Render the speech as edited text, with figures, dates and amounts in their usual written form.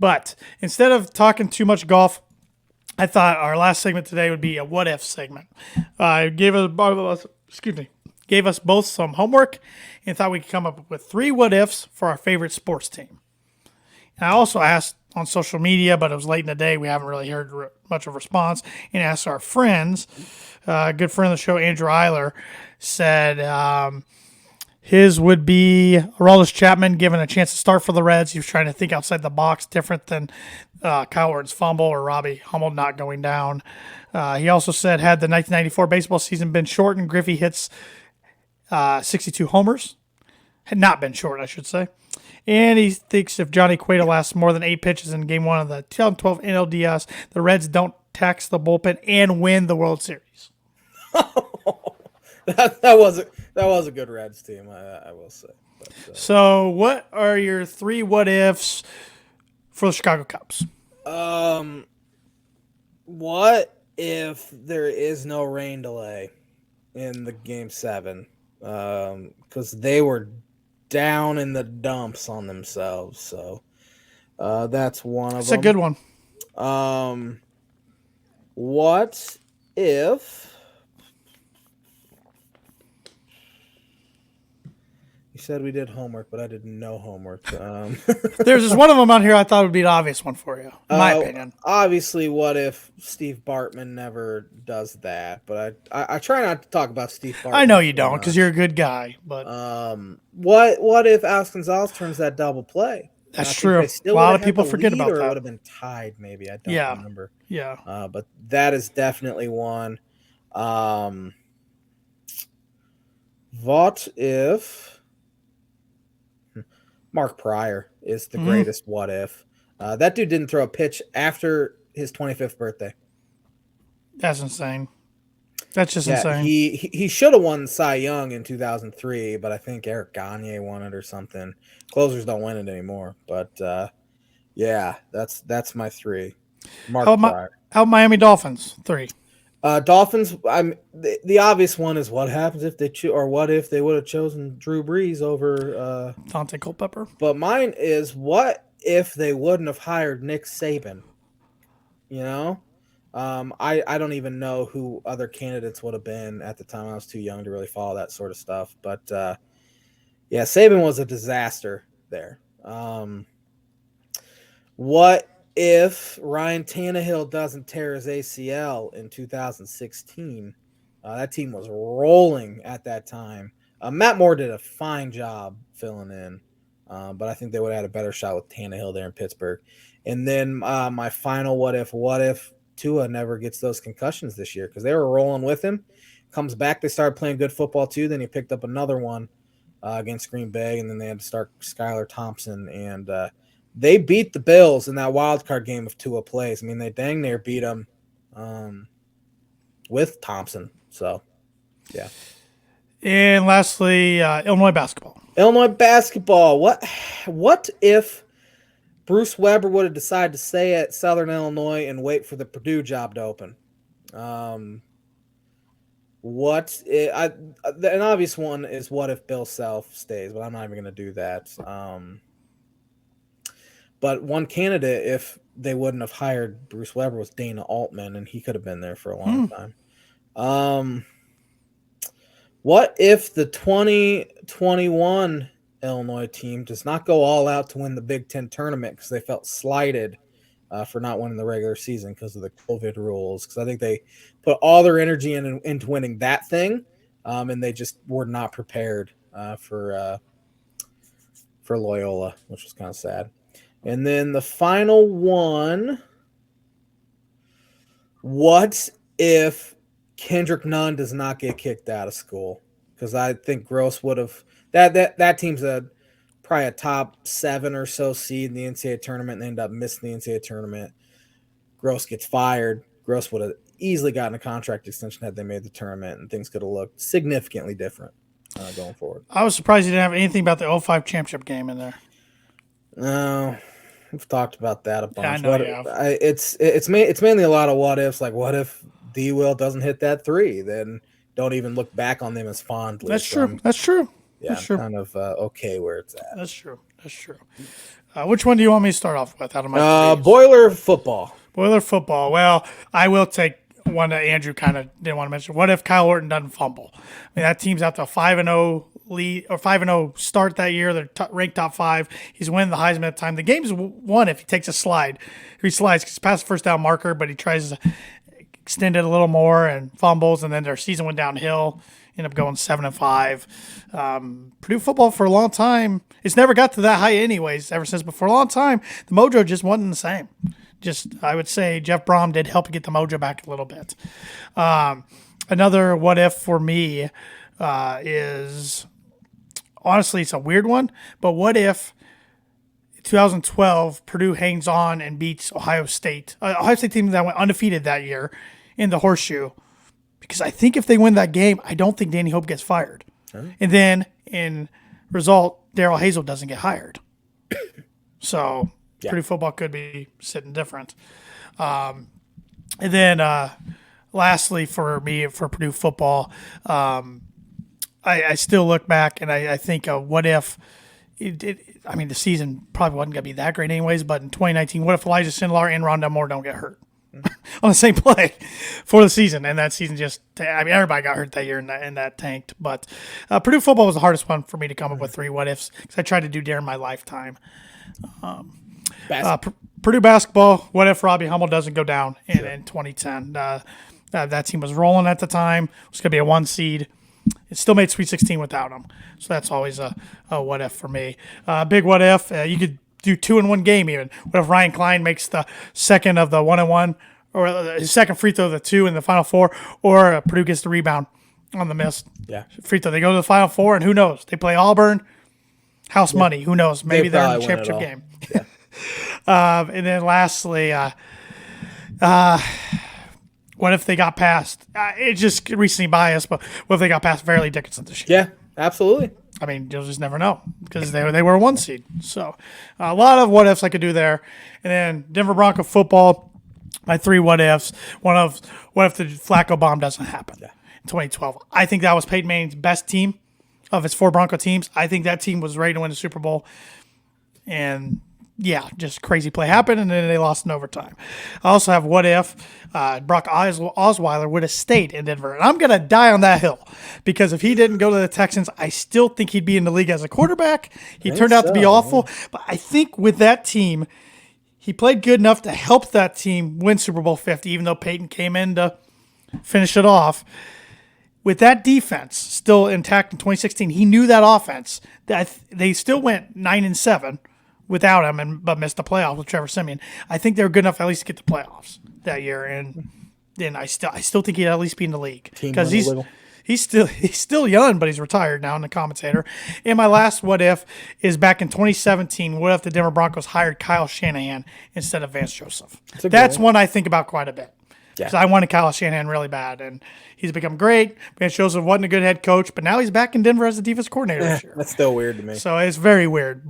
But instead of talking too much golf, I thought our last segment today would be a what if segment. Gave us both some homework and thought we could come up with 3 what ifs for our favorite sports team. And I also asked on social media, but it was late in the day. We haven't really heard much of a response. And asked our friends. A good friend of the show, Andrew Eiler, said his would be Aroldis Chapman given a chance to start for the Reds. He was trying to think outside the box, different than Kyle Orton's fumble or Robbie Hummel not going down. He also said, had the 1994 baseball season been shortened, Griffey hits 62 homers. Had not been short, I should say. And he thinks if Johnny Cueto lasts more than 8 pitches in Game 1 of the 2012 NLDS, the Reds don't tax the bullpen and win the World Series. that was a good Reds team, I will say. But, so, what are your 3 what ifs for the Chicago Cubs? What if there is no rain delay in the Game 7? Because they were down in the dumps on themselves. So that's one of them. It's a good one. What if you said we did homework, but I did no homework? There's just one of them on here I thought would be an obvious one for you, in my opinion. Obviously, what if Steve Bartman never does that? But I try not to talk about Steve Bartman. I know you don't because you're a good guy. But what if Alex Gonzalez turns that double play? That's true. A lot of people forget about that. It would have been tied, maybe. I don't remember. Yeah. But that is definitely one. What if Mark Pryor is the greatest what if? That dude didn't throw a pitch after his 25th birthday. That's insane. That's just insane. He should have won Cy Young in 2003, but I think Eric Gagne won it or something. Closers don't win it anymore. But, that's my 3. Mark Pryor. How Miami Dolphins? 3. Dolphins. The obvious one is what happens if what if they would have chosen Drew Brees over Dante Culpepper. But mine is what if they wouldn't have hired Nick Saban? You know, I don't even know who other candidates would have been at the time. I was too young to really follow that sort of stuff. But Saban was a disaster there. What if Ryan Tannehill doesn't tear his ACL in 2016? That team was rolling at that time. Matt Moore did a fine job filling in, but I think they would have had a better shot with Tannehill there in Pittsburgh. And then my final what if Tua never gets those concussions this year, because they were rolling with him. Comes back, they started playing good football too. Then he picked up another one against Green Bay, and then they had to start Skylar Thompson, and they beat the Bills in that wild card game if Tua plays. I mean, they dang near beat them with Thompson. So, yeah. And lastly, Illinois basketball. What if Bruce Weber would have decided to stay at Southern Illinois and wait for the Purdue job to open? An obvious one is what if Bill Self stays, but I'm not even going to do that. But one candidate, if they wouldn't have hired Bruce Weber, was Dana Altman, and he could have been there for a long time. What if the 2021 Illinois team does not go all out to win the Big Ten tournament because they felt slighted for not winning the regular season because of the COVID rules? Because I think they put all their energy into winning that thing, and they just were not prepared for Loyola, which was kind of sad. And then the final one, what if Kendrick Nunn does not get kicked out of school? Because I think Gross would have that team's probably a top 7 or so seed in the NCAA tournament, and they end up missing the NCAA tournament. Gross gets fired. Gross would have easily gotten a contract extension had they made the tournament, and things could have looked significantly different going forward. I was surprised you didn't have anything about the 05 championship game in there. No, we've talked about that a bunch. Yeah, I know you have. It's mainly a lot of what ifs. Like, what if D. Will doesn't hit that 3? Then don't even look back on them as fondly. That's true. That's true. Yeah, That's true. I'm kind of okay where it's at. That's true. Which one do you want me to start off with out of my threes? Boiler football. Boiler football. Well, I will take one that Andrew kind of didn't want to mention. What if Kyle Orton doesn't fumble? I mean, that team's out to a 5-0 lead or 5-0 start that year. They're ranked top 5. He's winning the Heisman at the time. The game's won if he takes a slide. If he slides, he's past the first down marker, but he tries to extend it a little more and fumbles, and then their season went downhill. End up going 7-5. Purdue football for a long time. It's never got to that high, anyways. Ever since, but for a long time, the mojo just wasn't the same. I would say Jeff Brom did help to get the mojo back a little bit. Another what if for me is honestly it's a weird one, but what if 2012 Purdue hangs on and beats Ohio State? Ohio State team that went undefeated that year in the horseshoe. Because I think if they win that game, I don't think Danny Hope gets fired. Right. And then in result, Darrell Hazel doesn't get hired. So Purdue football could be sitting different. And then lastly for me, for Purdue football, I still look back and I think what if the season probably wasn't going to be that great anyways, but in 2019, what if Elijah Sindelar and Rondell Moore don't get hurt? On the same play for the season, and that season everybody got hurt that year, and that tanked. But Purdue football was the hardest one for me to come up with 3 what ifs because I tried to do during my lifetime. Purdue basketball. What if Robbie Hummel doesn't go down in 2010? That team was rolling at the time. It was going to be a 1 seed. It still made Sweet 16 without him, so that's always a what if for me. Big what if you could do 2 in 1 game even. What if Ryan Klein makes the second of the 1-on-1 or his second free throw of the 2 in the Final Four, or Purdue gets the rebound on the missed free throw. They go to the Final Four, and who knows? They play Auburn, house money. Who knows? Maybe they're in the championship game. Yeah. And then lastly, what if they got past? It's just recently biased, but what if they got past Fairleigh Dickinson this year? Yeah, absolutely. I mean, you'll just never know because they were a 1 seed. So a lot of what ifs I could do there. And then Denver Bronco football, my 3 what ifs. One of what if the Flacco bomb doesn't happen in 2012. I think that was Peyton Manning's best team of his 4 Bronco teams. I think that team was ready to win the Super Bowl. And just crazy play happened, and then they lost in overtime. I also have what if Brock Osweiler would have stayed in Denver. And I'm going to die on that hill because if he didn't go to the Texans, I still think he'd be in the league as a quarterback. He turned out to be awful. But I think with that team, he played good enough to help that team win Super Bowl 50, even though Peyton came in to finish it off. With that defense still intact in 2016, he knew that offense. They still went 9-7. Without him, but missed the playoffs with Trevor Siemian. I think they were good enough at least to get the playoffs that year, and then I still think he'd at least be in the league because he's still young, but he's retired now and a commentator. And my last what if is back in 2017. What if the Denver Broncos hired Kyle Shanahan instead of Vance Joseph? That's one I think about quite a bit. Because I wanted Kyle Shanahan really bad, and he's become great. Vance Joseph wasn't a good head coach, but now he's back in Denver as the defense coordinator this year. That's still weird to me. So it's very weird, but